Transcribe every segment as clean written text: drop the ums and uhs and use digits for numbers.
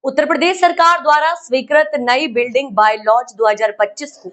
उत्तर प्रदेश सरकार द्वारा स्वीकृत नई बिल्डिंग बायलॉज 2025 को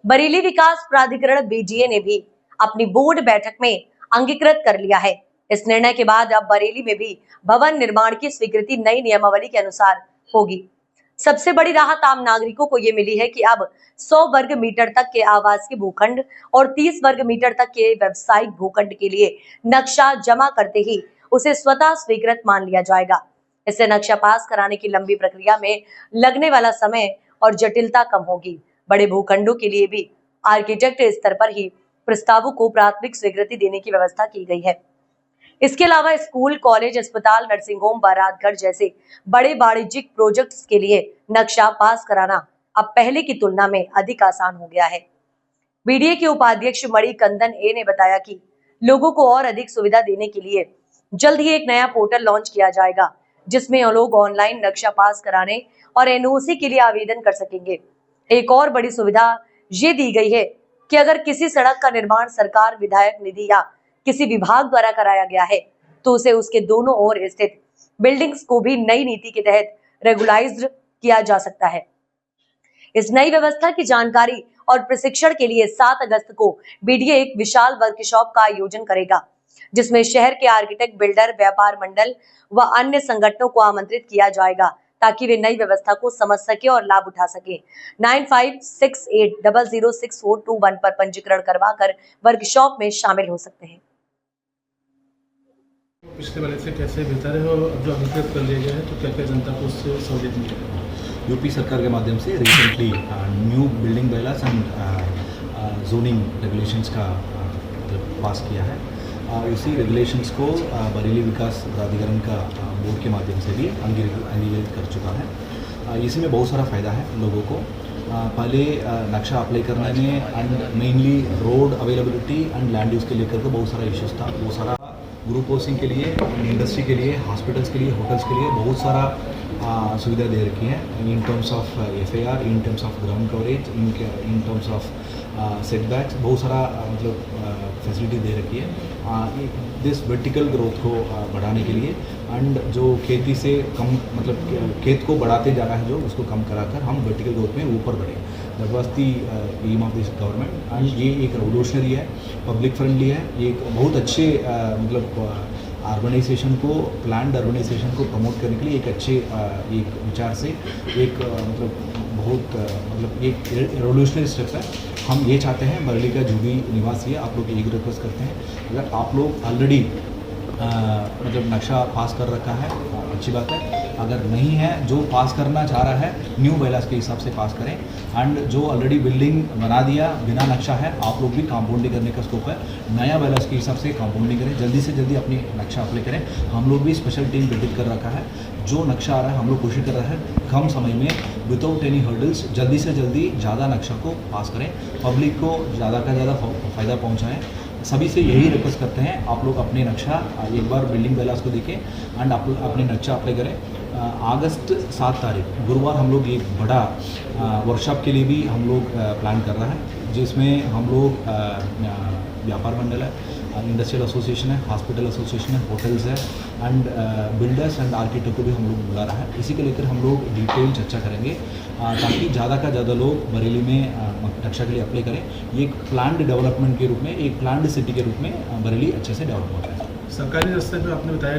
बरेली विकास प्राधिकरण बीडीए ने भी अपनी बोर्ड बैठक में अंगीकृत कर लिया है। इस निर्णय के बाद अब बरेली में भी भवन निर्माण की स्वीकृति नई नियमावली के अनुसार होगी। सबसे बड़ी राहत आम नागरिकों को ये मिली है कि अब 100 वर्ग मीटर तक के आवासीय भूखंड और 30 वर्ग मीटर तक के व्यवसायिक भूखंड के लिए नक्शा जमा करते ही उसे स्वतः स्वीकृत मान लिया जाएगा। इससे नक्शा पास कराने की लंबी प्रक्रिया में लगने वाला समय और जटिलता कम होगी। बड़े भूखंडों के लिए भी आर्किटेक्ट स्तर पर ही प्रस्तावों को प्राथमिक स्वीकृति देने की व्यवस्था की गई है। इसके अलावा स्कूल, कॉलेज, अस्पताल, नर्सिंग होम, बारात घर जैसे बड़े वाणिज्यिक प्रोजेक्ट्स के लिए नक्शा पास कराना अब पहले की तुलना में अधिक आसान हो गया है। बीडीए के उपाध्यक्ष मणिकंदन ए ने बताया कि लोगों को और अधिक सुविधा देने के लिए जल्द ही एक नया पोर्टल लॉन्च किया जाएगा, जिसमें लोग ऑनलाइन नक्शा पास कराने और एनओसी के लिए आवेदन कर सकेंगे। एक और बड़ी सुविधा ये दी गई है कि अगर किसी सड़क का निर्माण सरकार, विधायक निधि या किसी विभाग द्वारा कराया गया है तो उसे उसके दोनों ओर स्थित बिल्डिंग्स को भी नई नीति के तहत रेगुलाइज्ड किया जा सकता है। इस नई व्यवस्था की जानकारी और प्रशिक्षण के लिए 7 अगस्त को बीडीए एक विशाल वर्कशॉप का आयोजन करेगा, जिसमें शहर के आर्किटेक्ट, बिल्डर, व्यापार मंडल व अन्य संगठनों को आमंत्रित किया जाएगा ताकि वे नई व्यवस्था को समझ सके और लाभ उठा सके। 9568006421 पर पंजीकरण करवाकर वर्कशॉप में शामिल हो सकते हैं। पिछले वाले से कैसे बेहतर है और अब जो अंगीकृत कर लिया गया है तो क्या क्या जनता को उससे सहूलियत मिलेगी? यूपी सरकार के माध्यम से recently new building bylaws and zoning regulations का पास किया है। इसी रेगुलेशंस को बरेली विकास प्राधिकरण का बोर्ड के माध्यम से भी अंगीकृत कर चुका है। इसी में बहुत सारा फ़ायदा है लोगों को। पहले नक्शा अप्लाई करने में and mainly road availability and land use के लेकर के बहुत सारा इश्यूज था। वो सारा ग्रुप हाउसिंग के लिए, इंडस्ट्री के लिए, हॉस्पिटल्स के लिए, होटल्स के लिए बहुत सारा सुविधा दे रखी है in terms of FAR, in terms of ground coverage, in terms of setbacks, बहुत सारा मतलब फैसिलिटी दे रखी है दिस वर्टिकल ग्रोथ को बढ़ाने के लिए। एंड जो खेती से कम मतलब खेत को बढ़ाते जा रहा है जो उसको कम कराकर हम वर्टिकल ग्रोथ में ऊपर बढ़े। That was the aim of this government and ये एक रेवोल्यूशनरी है, पब्लिक फ्रेंडली है, ये एक बहुत अच्छे मतलब अर्बनाइजेशन को, प्लान्ड अर्बनाइजेशन को प्रमोट करने के लिए एक अच्छे एक विचार से एक मतलब बहुत मतलब एक रेवोल्यूशनरी स्टेप है। हम ये चाहते हैं बरेली का जो भी निवासी है, आप लोग एक रिक्वेस्ट करते हैं, अगर आप लोग ऑलरेडी मतलब नक्शा पास कर रखा है अच्छी बात है, अगर नहीं है जो पास करना चाह रहा है न्यू बायलॉज के हिसाब से पास करें। एंड जो ऑलरेडी बिल्डिंग बना दिया बिना नक्शा है, आप लोग भी कंपाउंडिंग करने का स्कोप है, नया बायलॉज के हिसाब से कंपाउंडिंग करें, जल्दी से जल्दी अपनी नक्शा अप्लाई करें। हम लोग भी स्पेशल टीम गठित कर रखा है, जो नक्शा आ रहा है हम लोग कोशिश कर रहे हैं कम समय में विदाउट एनी हर्डल्स जल्दी से जल्दी ज़्यादा नक्शा को पास करें, पब्लिक को ज़्यादा का ज़्यादा फ़ायदा पहुँचाएँ। सभी से यही रिक्वेस्ट करते हैं, आप लोग अपने नक्शा एक बार बिल्डिंग बायलॉज को देखें एंड आप अपने नक्शा अप्लाई करें। अगस्त 7 तारीख गुरुवार हम लोग एक बड़ा वर्कशॉप के लिए भी हम लोग प्लान कर रहा है, जिसमें हम लोग व्यापार मंडल है, इंडस्ट्रियल एसोसिएशन है, हॉस्पिटल एसोसिएशन है, होटल्स है एंड बिल्डर्स एंड आर्किटेक्ट को भी हम लोग बुला रहा है। इसी को लेकर हम लोग डिटेल चर्चा करेंगे ताकि ज़्यादा का ज़्यादा लोग बरेली में नक्शा के लिए अप्लाई करें। ये एक प्लान्ड डेवलपमेंट के रूप में, एक प्लान्ड सिटी के रूप में बरेली अच्छे से डेवलप हो जाए। सरकारी रास्ते पे आपने बताया